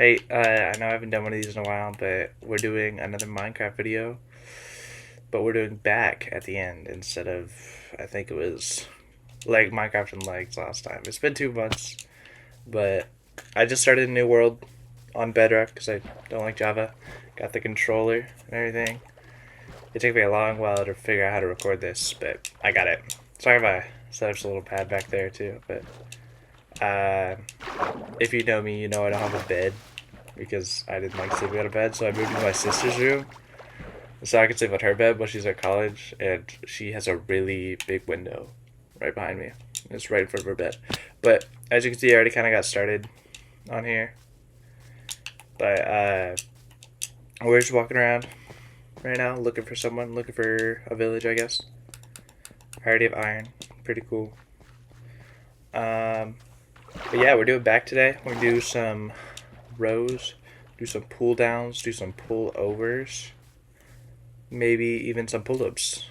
Hey, I know I haven't done one of these in a while, but we're doing another Minecraft video, but we're doing back at the end instead of, I think it was like Minecraft and legs last time. It's been 2 months, but I just started a new world on Bedrock because I don't like Java. Got the controller and everything. It took me a long while to figure out how to record this, but I got it. Sorry if I set up a little pad back there too, but uh, if you know me, you know I don't have a bed because I didn't like sleeping on a bed, so I moved to my sister's room so I could sleep on her bed while she's at college, and she has a really big window right behind me. It's right in front of her bed. But as you can see, I already kind of got started on here. But we're just walking around right now, looking for someone, looking for a village, I guess. I already have iron. Pretty cool. But yeah, we're doing back today. We're gonna do some rows, do some pull downs, do some pull overs, maybe even some pull ups.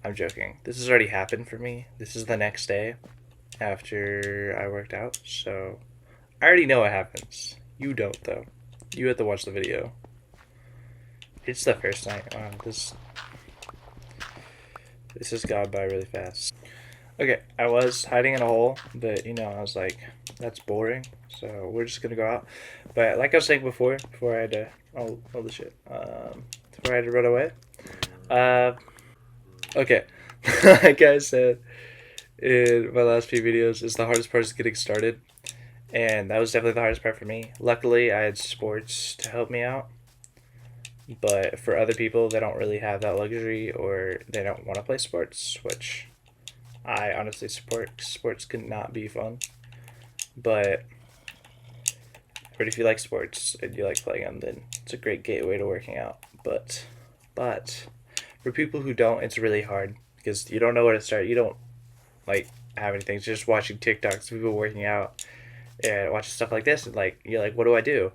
I'm joking. This has already happened for me. This is the next day after I worked out, so I already know what happens. You don't, though. You have to watch the video. It's the first night. Wow, this has gone by really fast. Okay, I was hiding in a hole, but I was like, that's boring. So we're just gonna go out. But like I was saying before I had to all the shit. Before I had to run away. Uh, okay. Like I said in my last few videos, is the hardest part is getting started, and that was definitely the hardest part for me. Luckily, I had sports to help me out. But for other people, they don't really have that luxury, or they don't want to play sports, which I honestly support. Sports can not be fun, but if you like sports and you like playing them, then it's a great gateway to working out. But for people who don't, it's really hard because you don't know where to start. You don't like have anything. Just watching TikToks, of people working out, and watching stuff like this, and like you're like, what do I do?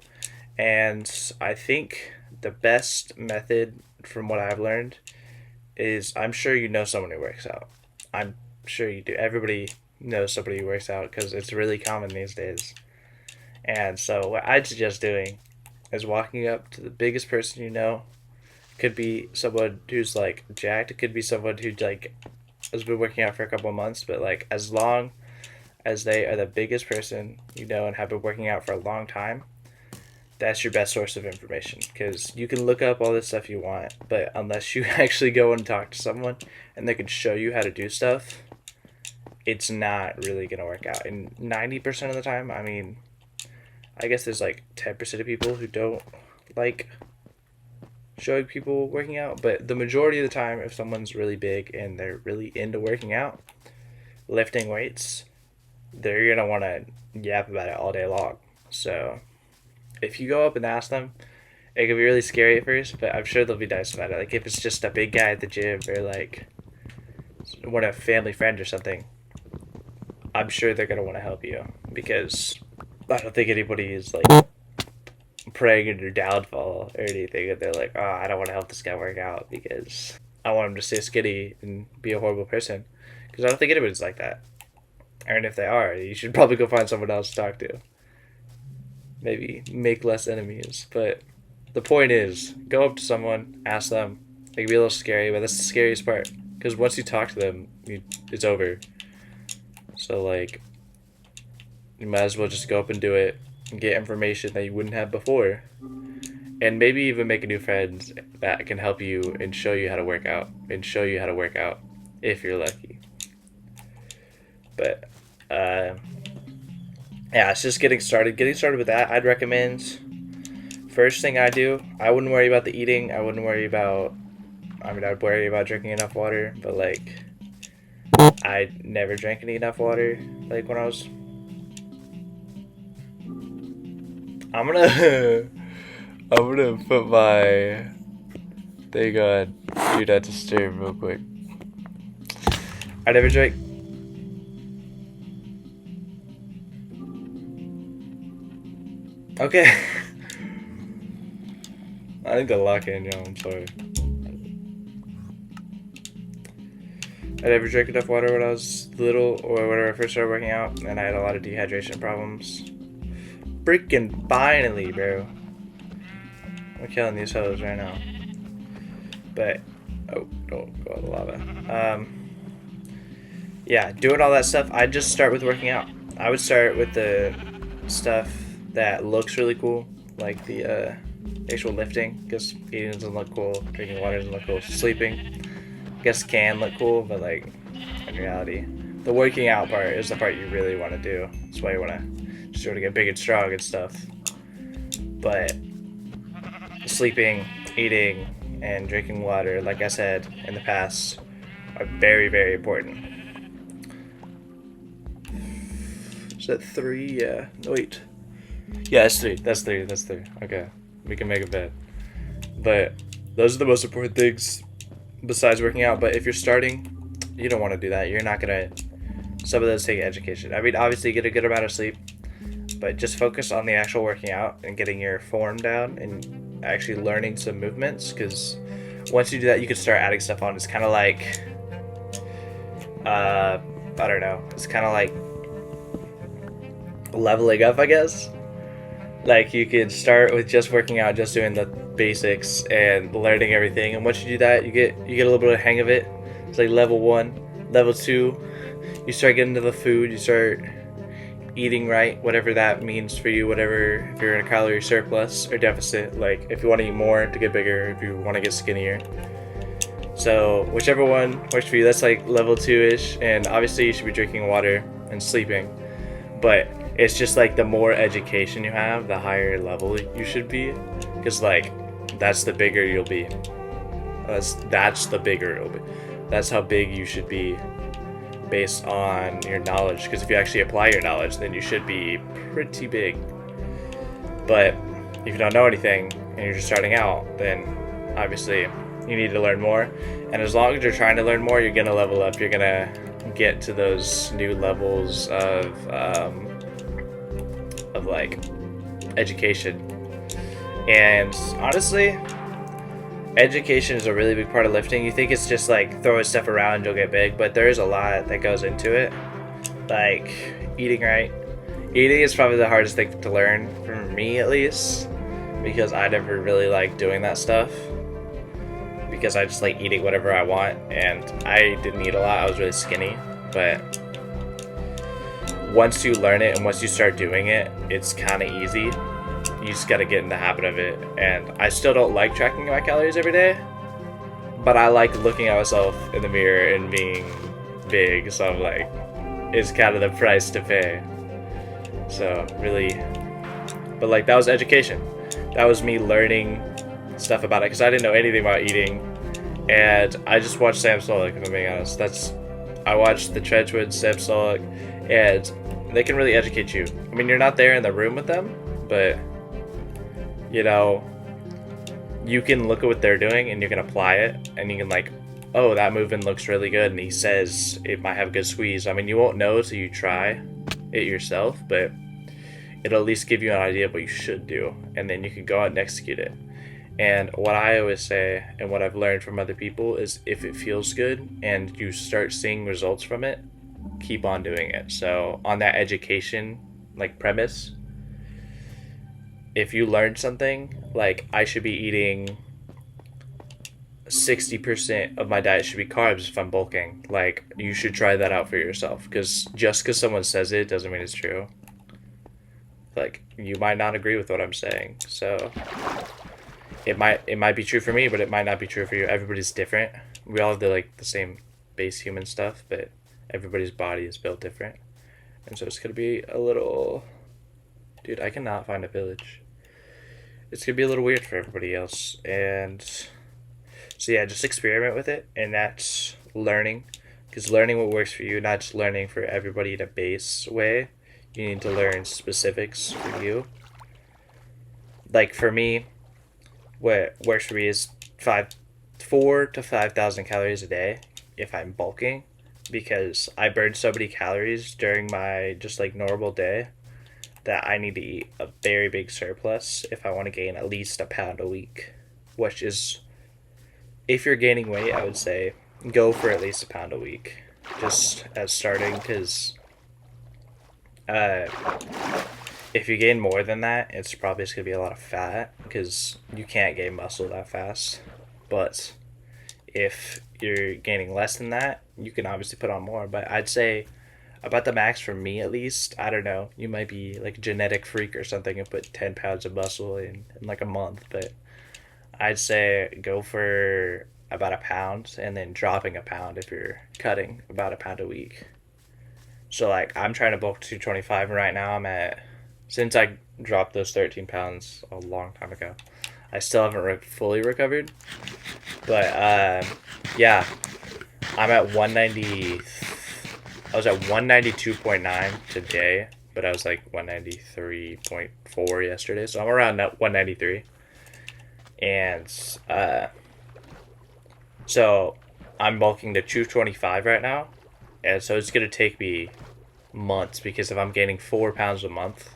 And I think the best method, from what I've learned, is I'm sure you know someone who works out. I'm sure you do. Everybody knows somebody who works out because it's really common these days. And so what I'd suggest doing is walking up to the biggest person you know. Could be someone who's like jacked. It could be someone who like has been working out for a couple of months, but like as long as they are the biggest person you know and have been working out for a long time, that's your best source of information because you can look up all this stuff you want, but unless you actually go and talk to someone and they can show you how to do stuff, it's not really gonna work out. And 90% of the time, I mean, I guess there's like 10% of people who don't like showing people working out, but the majority of the time, if someone's really big and they're really into working out, lifting weights, they're gonna want to yap about it all day long. So if you go up and ask them, it can be really scary at first, but I'm sure they'll be nice about it. Like if it's just a big guy at the gym or like one of a family friend or something, I'm sure they're gonna want to help you because I don't think anybody is like praying in your downfall or anything, and they're like, oh, I don't want to help this guy work out because I want him to stay skinny and be a horrible person. Because I don't think anybody's like that. And if they are, you should probably go find someone else to talk to. Maybe make less enemies. But the point is, go up to someone, ask them. It can be a little scary, but that's the scariest part. Because once you talk to them, it's over. So, like, you might as well just go up and do it and get information that you wouldn't have before. And maybe even make a new friend that can help you and show you how to work out. And show you how to work out if you're lucky. But, yeah, it's just getting started. Getting started with that, I'd recommend first thing I do, I wouldn't worry about the eating. I wouldn't worry about, I mean, I'd worry about drinking enough water, but like, I never drank enough water. Like when I was, I'm gonna, I'm gonna put my thing on Do Not Disturb real quick. I never drank. Okay. I need to lock in, yo. I'm sorry. I never drank enough water when I was little or when I first started working out, and I had a lot of dehydration problems. Freaking finally, bro. We're killing these hoes right now. But, oh, don't go in the lava. Yeah, doing all that stuff, I'd just start with working out. I would start with the stuff that looks really cool, like the actual lifting, because eating doesn't look cool, drinking water doesn't look cool, sleeping, I guess can look cool, but like, in reality, the working out part is the part you really want to do. That's why you want to just sort of get big and strong and stuff. But sleeping, eating, and drinking water, like I said in the past, are very, very important. Is that 3? Yeah. No, wait. Yeah, that's 3. That's 3. That's 3. Okay. We can make a bet. But those are the most important things besides working out. But if you're starting, you don't want to do that. You're not going to... Some of those take education. I mean, obviously, get a good amount of sleep. But just focus on the actual working out and getting your form down and actually learning some movements. Because once you do that, you can start adding stuff on. It's kind of like... I don't know. It's kind of like leveling up, I guess. Like, you could start with just working out, just doing the basics and learning everything, and once you do that, you get a little bit of hang of it. It's like level 1. Level 2, you start getting into the food, you start eating right, whatever that means for you, whatever, if you're in a calorie surplus or deficit, like if you want to eat more to get bigger, if you want to get skinnier. So whichever one works for you, that's like level 2-ish, and obviously you should be drinking water and sleeping, but it's just like the more education you have, the higher level you should be, because like that's the bigger you'll be. That's the bigger it'll be. That's how big you should be based on your knowledge, because if you actually apply your knowledge, then you should be pretty big. But if you don't know anything and you're just starting out, then obviously you need to learn more, and as long as you're trying to learn more, you're gonna level up. You're gonna get to those new levels of like education. And honestly, education is a really big part of lifting. You think it's just like throwing stuff around and you'll get big, but there's a lot that goes into it. Like eating right. Eating is probably the hardest thing to learn, for me at least, because I never really liked doing that stuff, because I just like eating whatever I want, and I didn't eat a lot. I was really skinny, but once you learn it and once you start doing it, it's kind of easy. You just gotta get in the habit of it. And I still don't like tracking my calories every day, but I like looking at myself in the mirror and being big, so I'm like, it's kind of the price to pay. So really, but like, that was education. That was me learning stuff about it, because I didn't know anything about eating, and I just watched Sam Sulek, if I'm being honest. I watched the Trenchwood, Sam Sulek, and they can really educate you. I mean, you're not there in the room with them, but you know, you can look at what they're doing and you can apply it, and you can like, oh, that movement looks really good, and he says it might have a good squeeze. I mean, you won't know till you try it yourself, but it'll at least give you an idea of what you should do, and then you can go out and execute it. And what I always say, and what I've learned from other people, is if it feels good and you start seeing results from it, keep on doing it. So on that education like premise, if you learn something, like I should be eating 60% of my diet should be carbs if I'm bulking, like you should try that out for yourself, because just because someone says it doesn't mean it's true. Like, you might not agree with what I'm saying, so it might be true for me, but it might not be true for you. Everybody's different. We all have the same base human stuff, but everybody's body is built different, and so it's gonna be a little... Dude, I cannot find a village. It's gonna be a little weird for everybody else, and so yeah, just experiment with it, and that's learning, because learning what works for you, not just learning for everybody in a base way. You need to learn specifics for you. Like for me, what works for me is 4 to 5,000 calories a day if I'm bulking, because I burn so many calories during my just like normal day that I need to eat a very big surplus if I want to gain at least a pound a week, which is, if you're gaining weight, I would say go for at least a pound a week, just as starting, because if you gain more than that, it's probably just gonna be a lot of fat because you can't gain muscle that fast. But if you're gaining less than that, you can obviously put on more. But I'd say about the max for me at least. I don't know. You might be like a genetic freak or something and put 10 pounds of muscle in like a month, but I'd say go for about a pound and then dropping a pound if you're cutting about a pound a week. So like I'm trying to bulk 225 and right now I'm at since I dropped those 13 pounds a long time ago. I still haven't fully recovered, but yeah, I'm at 190. I was at 192.9 today, but I was like 193.4 yesterday, so I'm around 193. And so I'm bulking to 225 right now, and so it's gonna take me months because if I'm gaining 4 pounds a month,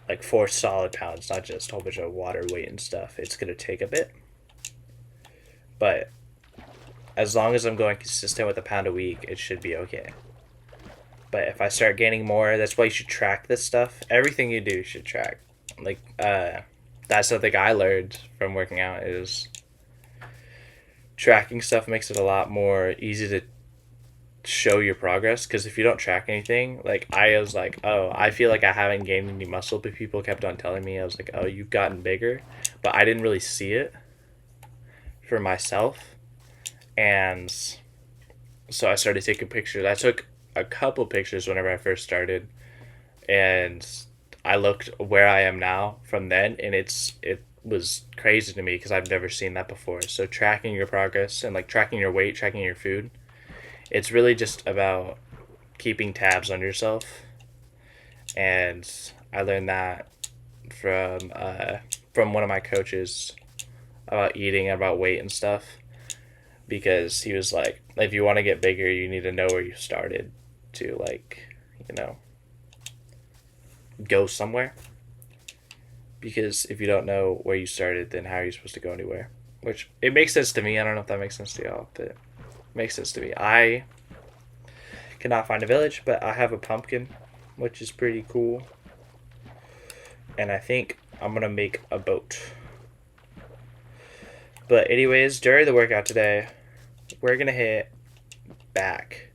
like 4 solid pounds, not just a whole bunch of water weight and stuff, it's gonna take a bit. But as long as I'm going consistent with a pound a week, it should be okay. But if I start gaining more, that's why you should track this stuff. Everything you do should track. Like, that's something I learned from working out is tracking stuff makes it a lot more easy to show your progress. Because if you don't track anything, like I was like, oh, I feel like I haven't gained any muscle, but people kept on telling me I was like, oh, you've gotten bigger, but I didn't really see it for myself, and so I started taking pictures. I took a couple pictures whenever I first started, and I looked where I am now from then, and it was crazy to me because I've never seen that before. So tracking your progress and like tracking your weight, tracking your food, it's really just about keeping tabs on yourself. And I learned that from one of my coaches about eating, about weight and stuff, because he was like, if you want to get bigger, you need to know where you started to like, go somewhere. Because if you don't know where you started, then how are you supposed to go anywhere? Which it makes sense to me. I don't know if that makes sense to y'all, but it makes sense to me. I cannot find a village, but I have a pumpkin, which is pretty cool. And I think I'm gonna make a boat. But anyways, during the workout today, we're gonna hit back.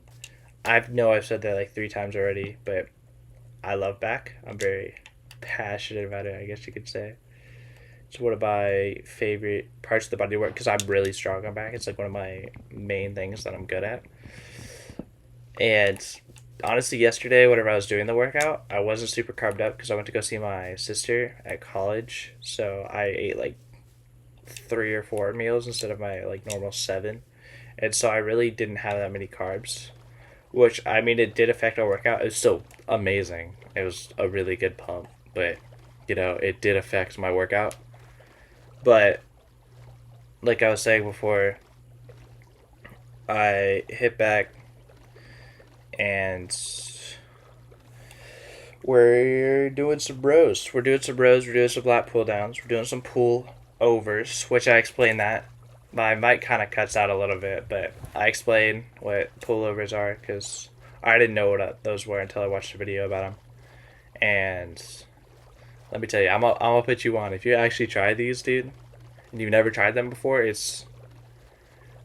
I've said that like 3 times already, but I love back. I'm very passionate about it, I guess you could say. It's one of my favorite parts of the body work because I'm really strong on back. It's like one of my main things that I'm good at. And honestly, yesterday, whenever I was doing the workout, I wasn't super carved up because I went to go see my sister at college. So I ate like 3 or 4 meals instead of my like normal seven. And so I really didn't have that many carbs, which I mean, it did affect our workout. It was still amazing. It was a really good pump, but it did affect my workout. But like I was saying before, I hit back and we're doing some rows. We're doing some rows. We're doing some lat pull downs. We're doing some pull overs, which I explained that. My mic kind of cuts out a little bit, but I explain what pullovers are because I didn't know what those were until I watched a video about them. And let me tell you, I'm gonna put you on. If you actually try these, dude, and you've never tried them before, it's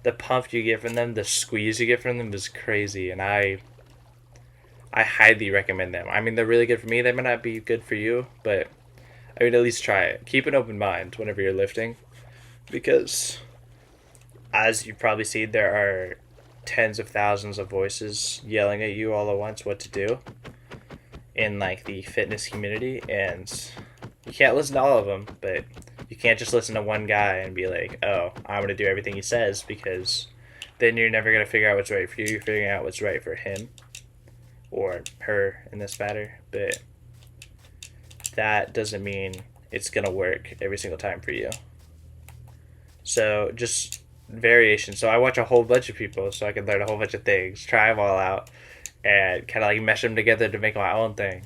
the pump you get from them, the squeeze you get from them is crazy, and I highly recommend them. I mean, they're really good for me. They might not be good for you, but I mean, at least try it. Keep an open mind whenever you're lifting, because as you've probably seen, there are tens of thousands of voices yelling at you all at once what to do in like the fitness community, and you can't listen to all of them, but you can't just listen to one guy and be like, oh, I'm going to do everything he says, because then you're never going to figure out what's right for you. You're figuring out what's right for him or her in this matter, but that doesn't mean it's going to work every single time for you. So just variation. So I watch a whole bunch of people so I can learn a whole bunch of things, try them all out, and kind of like mesh them together to make my own thing.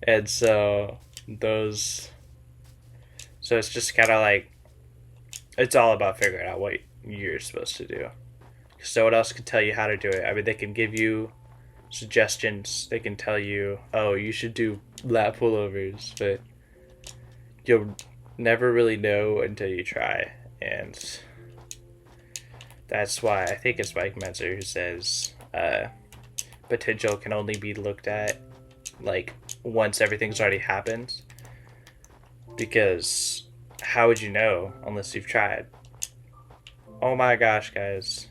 And so it's just kind of like, it's all about figuring out what you're supposed to do. So what else can tell you how to do it? I mean, they can give you suggestions. They can tell you, oh, you should do lat pullovers, but you'll never really know until you try. And that's why I think it's Mike Menzer who says potential can only be looked at like once everything's already happened. Because how would you know unless you've tried? Oh my gosh, guys.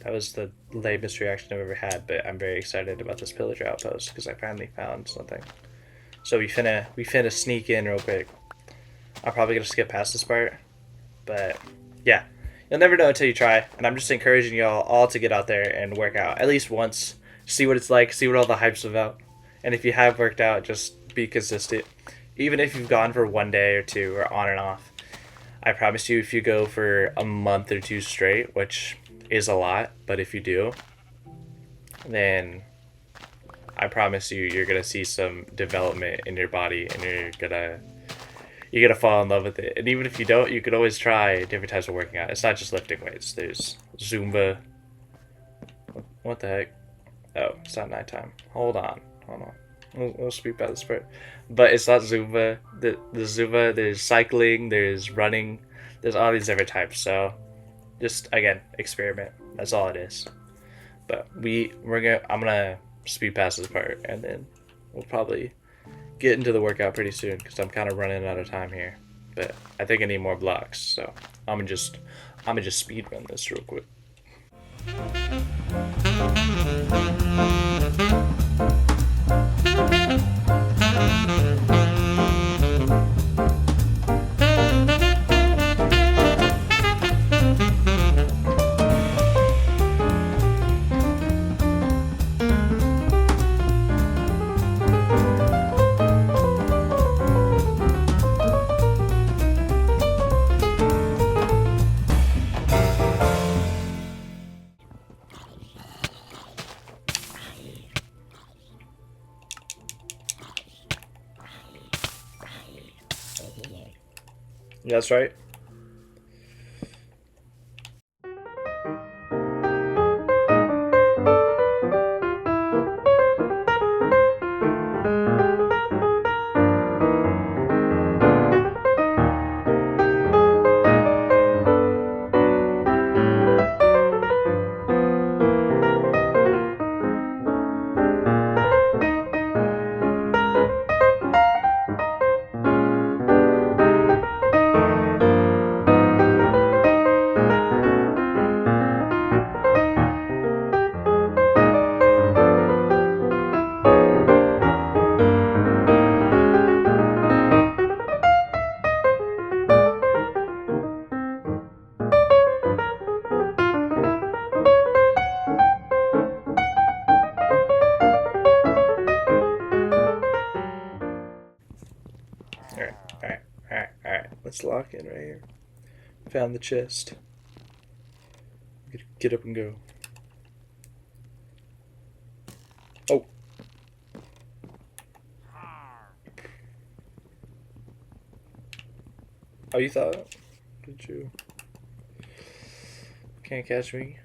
That was the lamest reaction I've ever had, but I'm very excited about this pillager outpost because I finally found something. So we finna sneak in real quick. I'm probably gonna skip past this part, but yeah, you'll never know until you try. And I'm just encouraging y'all all to get out there and work out at least once, see what it's like, see what all the hype's about. And if you have worked out, just be consistent. Even if you've gone for 1 day or two or on and off, I promise you, if you go for a month or two straight, which is a lot, but if you do, then I promise you, you're gonna see some development in your body, and you're gonna fall in love with it. And even if you don't, you could always try different types of working out. It's not just lifting weights. There's Zumba. What the heck? Oh, it's not nighttime. Hold on. We'll speak about this part. But it's not Zumba. The Zumba, there's cycling, there's running, there's all these different types. So just again, experiment. That's all it is. But I'm gonna speed past this part, and then we'll probably get into the workout pretty soon because I'm kind of running out of time here. But I think I need more blocks, so I'm gonna just speed run this real quick. That's right. All right, all right, all right, all right. Let's lock in right here. Found the chest. Get up and go. Oh. Oh, you thought? Did you? Can't catch me.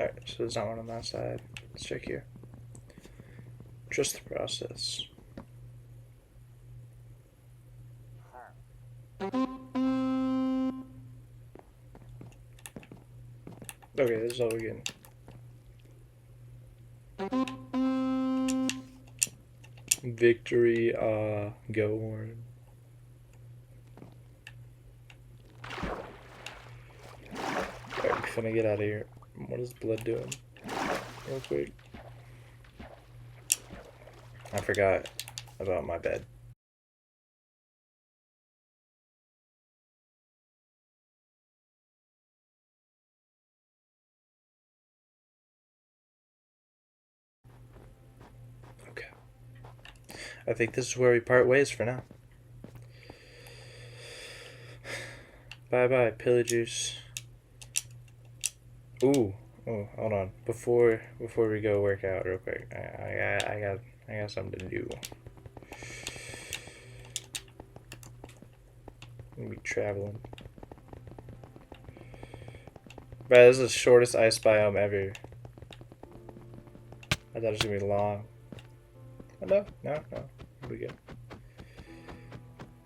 Alright, so there's not one on that side. Let's check here. Trust the process. Okay, this is all we're getting. Victory, go Warren. Alright, I'm gonna get out of here. What is blood doing? Real quick. I forgot about my bed. I think this is where we part ways for now. Bye bye, Pillajuice. Ooh, oh, hold on. Before we go work out real quick, I got something to do. I'm gonna be traveling. Bro, this is the shortest ice biome ever. I thought it was gonna be long. Oh, no, here we go.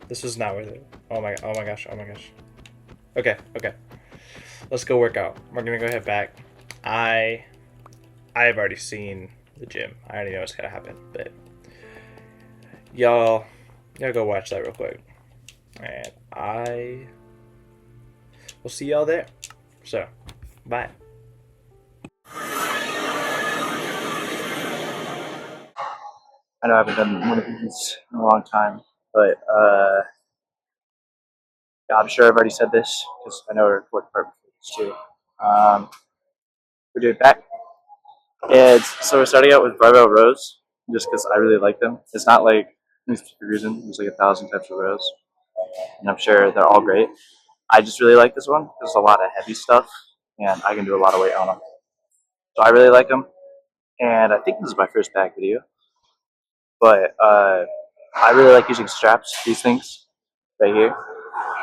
This was not worth it. Oh my gosh. Okay. Let's go work out. We're gonna go head back. I've already seen the gym. I already know what's gonna happen, but y'all go watch that real quick. And I will see y'all there. So, bye. I know I haven't done one of these in a long time, but yeah, I'm sure I've already said this because I know I recorded part before this too. We're doing back. So we're starting out with barbell rows just because I really like them. It's not like any specific reason. There's like 1,000 types of rows, and I'm sure they're all great. I just really like this one because there's a lot of heavy stuff, and I can do a lot of weight on them. So I really like them, and I think this is my first back video, but I really like using straps, these things right here.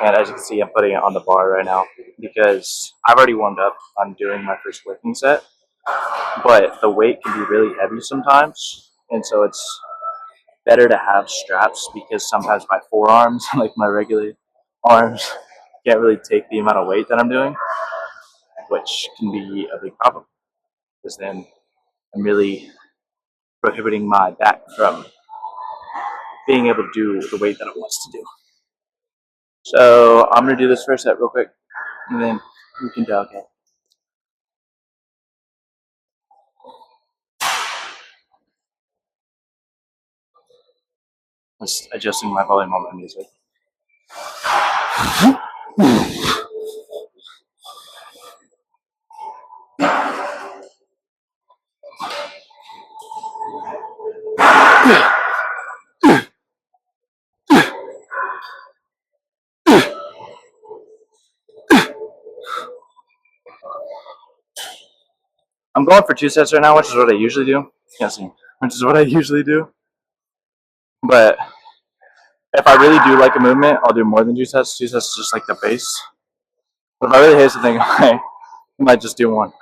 And as you can see, I'm putting it on the bar right now because I've already warmed up on doing my first lifting set, but the weight can be really heavy sometimes, and so it's better to have straps because sometimes my forearms, like my regular arms, can't really take the amount of weight that I'm doing, which can be a big problem because then I'm really prohibiting my back from being able to do the weight that it wants to do. So I'm going to do this first set real quick, and then we can talk it. Just adjusting my volume on my music. I'm going for 2 sets right now, which is what I usually do. Can't see, which is what I usually do. But if I really do like a movement, I'll do more than 2 sets. 2 sets is just like the base. But if I really hate something, I might just do 1.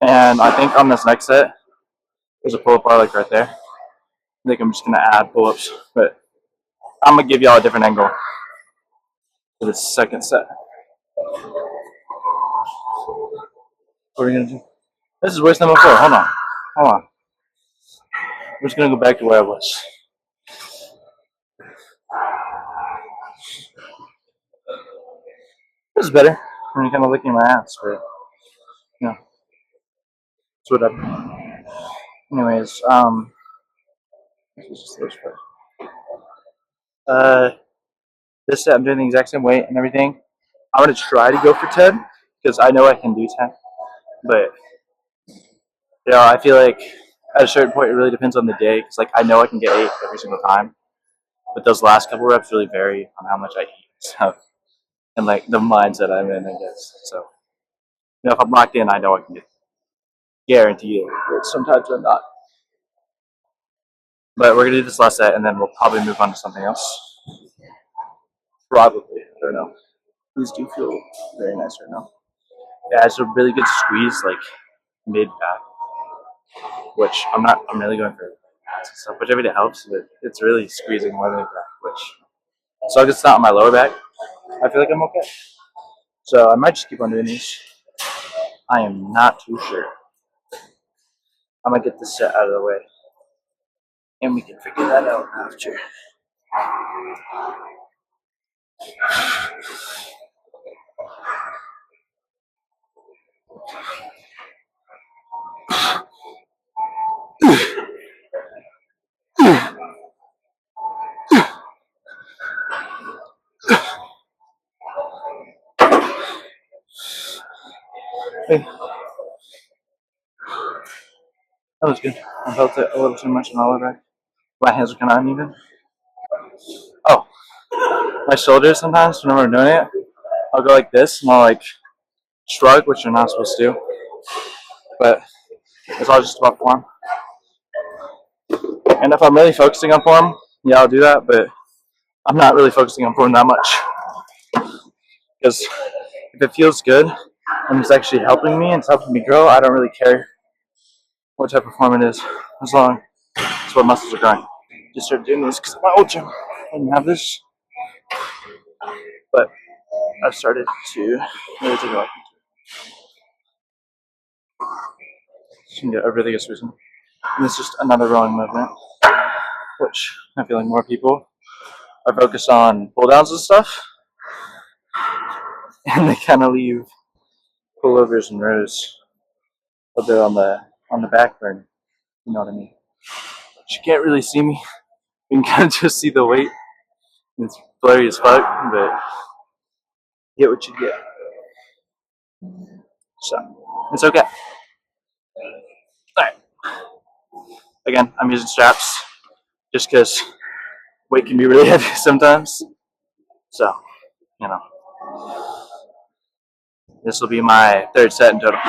And I think on this next set, there's a pull-up bar like right there. I think I'm just gonna add pull-ups, but I'm gonna give y'all a different angle for this second set. What are we gonna do? This is worse than before. Hold on. I'm just gonna go back to where I was. This is better. I'm kind of licking my ass, but yeah, it's whatever. Anyways, this is just this part. This set I'm doing the exact same weight and everything. I'm gonna try to go for 10 because I know I can do 10, but I feel like at a certain point it really depends on the day because like I know I can get 8 every single time, but those last couple reps really vary on how much I eat so, and like the mindset I'm in, I guess. So if I'm locked in, I know I can get guaranteed it, but sometimes I'm not. But we're gonna do this last set and then we'll probably move on to something else. Probably, I don't know. These do feel very nice right now. Yeah, it's a really good squeeze, like mid back, which I'm really going for stuff, which every day helps, but it's really squeezing more than mid back, which, as long as it's not on my lower back, I feel like I'm okay. So I might just keep on doing these. I am not too sure. I'm gonna get this set out of the way, and we can figure that out after. Hey. That was good. I felt it a little too much in my lower back. My hands are kind of uneven. Oh, my shoulders sometimes, whenever I'm doing it, I'll go like this and I'll like shrug, which you're not supposed to do. But it's all just about form. And if I'm really focusing on form, yeah, I'll do that. But I'm not really focusing on form that much. Because if it feels good and it's actually helping me and it's helping me grow, I don't really care what type of form it is, as long as what muscles are growing. Just started doing this because my old gym didn't have this, but I've started to really take a look into it. A really good reason. And it's just another rowing movement, which I feel like more people are focused on pull downs and stuff, and they kind of leave pullovers and rows a bit on the back burner. You know what I mean? But you can't really see me. You can kind of just see the weight. It's blurry as fuck, but you get what you get. So it's okay. Alright. Again, I'm using straps just because weight can be really heavy sometimes. So, you know, this will be my third set in total.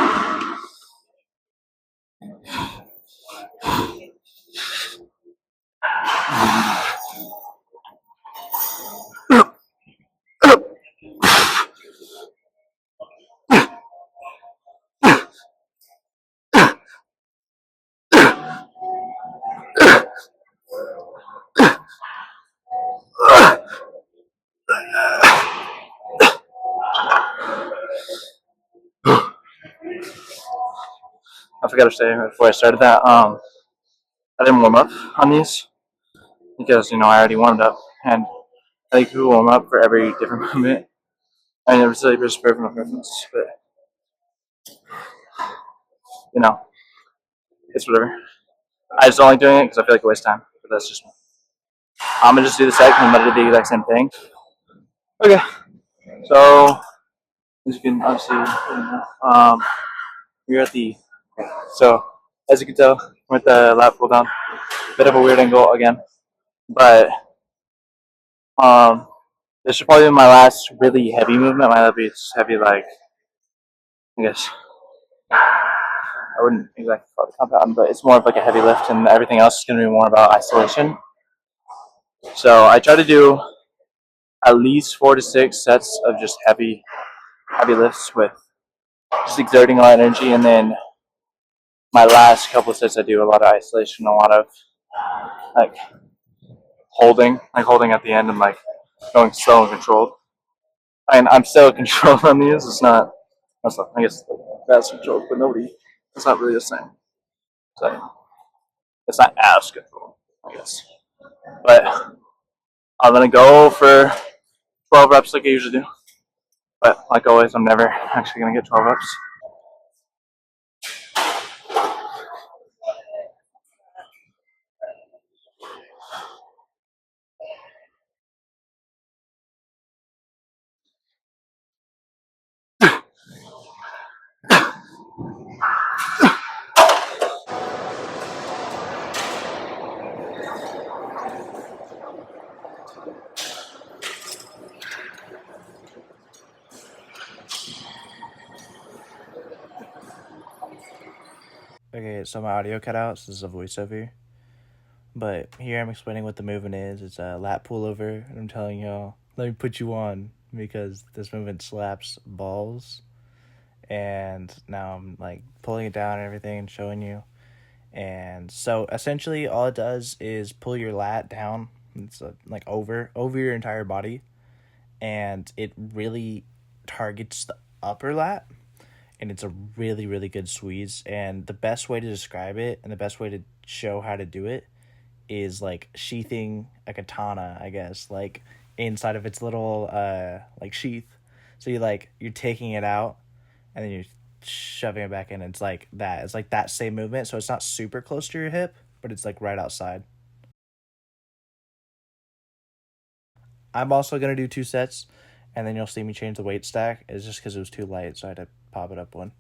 I forgot to say before I started that I didn't warm up on these because I already warmed up, and I think people warm up for every different movement. I never say there's perfect movements, but it's whatever. I just don't like doing it because I feel like a waste of time. But that's just me. I'm gonna just do the set because I'm gonna do the exact same thing. Okay, so as you can obviously, we're at the so as you can tell, we're at the lat pull down. Bit of a weird angle again, but this should probably be my last really heavy movement. My last heavy, like I guess I wouldn't exactly call it compound, but it's more of like a heavy lift, and everything else is gonna be more about isolation. So I try to do at least 4 to 6 sets of just heavy lifts with just exerting a lot of energy, and then my last couple of sets I do a lot of isolation, a lot of like holding at the end and like going slow and controlled. And I'm still controlled on these. It's not. I guess that's controlled, but nobody. It's not really the same. So it's not as controlled, I guess. But I'm gonna go for 12 reps like I usually do. But like always, I'm never actually gonna get 12 reps. Okay, so my audio cut out, so this is a voiceover. But here I'm explaining what the movement is. It's a lat pullover, and I'm telling y'all, let me put you on because this movement slaps balls. And now I'm like pulling it down and everything and showing you. And so essentially, all it does is pull your lat down. It's like over your entire body, and it really targets the upper lat. And it's a really, really good squeeze. And the best way to describe it and the best way to show how to do it is like sheathing a katana, I guess, like inside of its little like sheath. So you're taking it out and then you're shoving it back in. It's like that. It's like that same movement. So it's not super close to your hip, but it's like right outside. I'm also gonna do 2 sets, and then you'll see me change the weight stack. It's just because it was too light, so I had to pop it up one.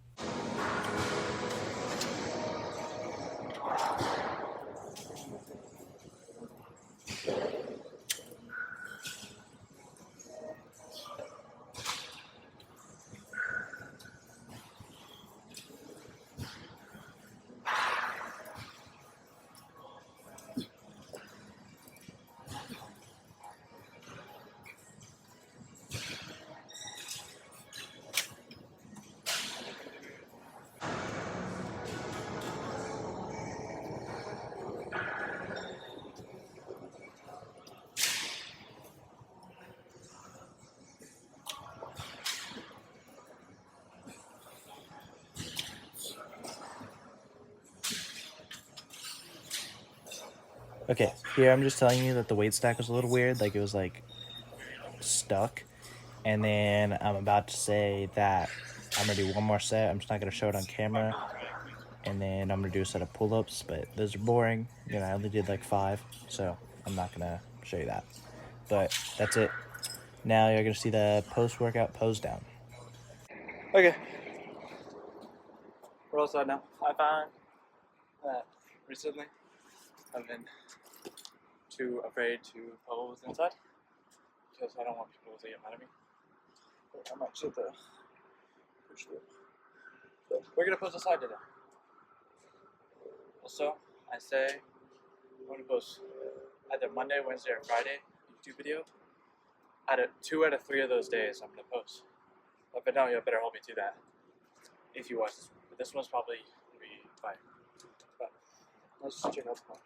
Okay, here I'm just telling you that the weight stack was a little weird, like it was like stuck. And then I'm about to say that I'm gonna do one more set. I'm just not gonna show it on camera. And then I'm gonna do a set of pull-ups, but those are boring. You know, I only did like 5, so I'm not gonna show you that. But that's it. Now you're gonna see the post-workout pose down. Okay. We're all set now. I found that recently I've been too afraid to pose inside because I don't want people to get mad at me. But I might shoot the push through. So we're gonna pose inside today. Also, I say I'm gonna post either Monday, Wednesday, or Friday YouTube video. Out of 2 out of 3 of those days, I'm gonna post. But if I don't, you better hold me to that. If you watch this one, but this one's probably gonna be fine. But let's just check out the phone.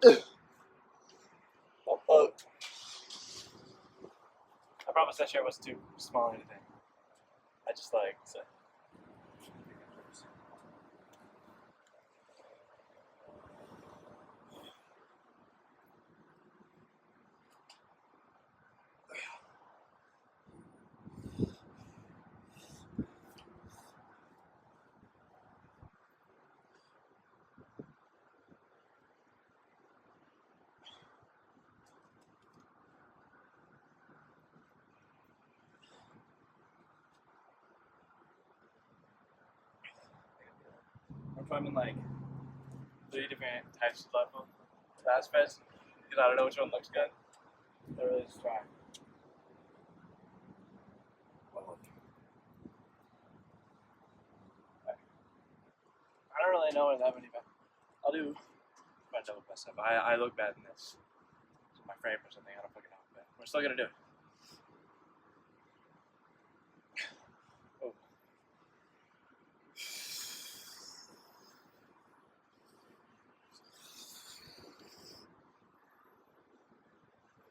I promise that shirt was too small or anything. I just like so. I'm filming like 3 different types of level aspects because I don't know which one looks good. I really just try. I don't really know that many, but I'll do my double best stuff. I look bad in this. It's my frame or something. I don't fucking know, but we're still gonna do it.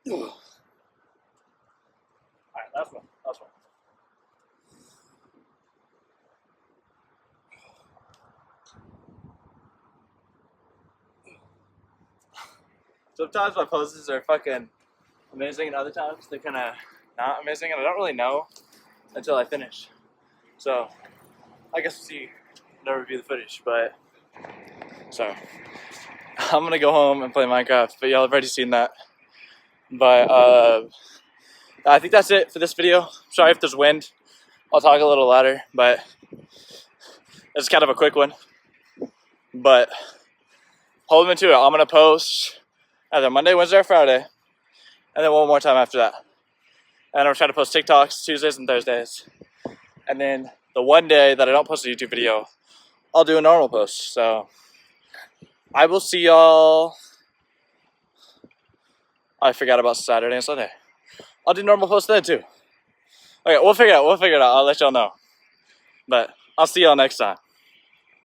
Oh. Alright, last one. Last one. Sometimes my poses are fucking amazing, and other times they're kind of not amazing, and I don't really know until I finish. So, I guess we'll see when I review the footage, but so I'm gonna go home and play Minecraft, but y'all have already seen that. But I think that's it for this video. Sorry if there's wind. I'll talk a little louder, but it's kind of a quick one. But hold me to it. I'm gonna post either Monday, Wednesday, or Friday, and then one more time after that. And I'm gonna try to post TikToks Tuesdays and Thursdays. And then the one day that I don't post a YouTube video, I'll do a normal post. So I will see y'all. I forgot about Saturday and Sunday. I'll do normal posts then too. Okay, we'll figure it out. I'll let y'all know. But I'll see y'all next time.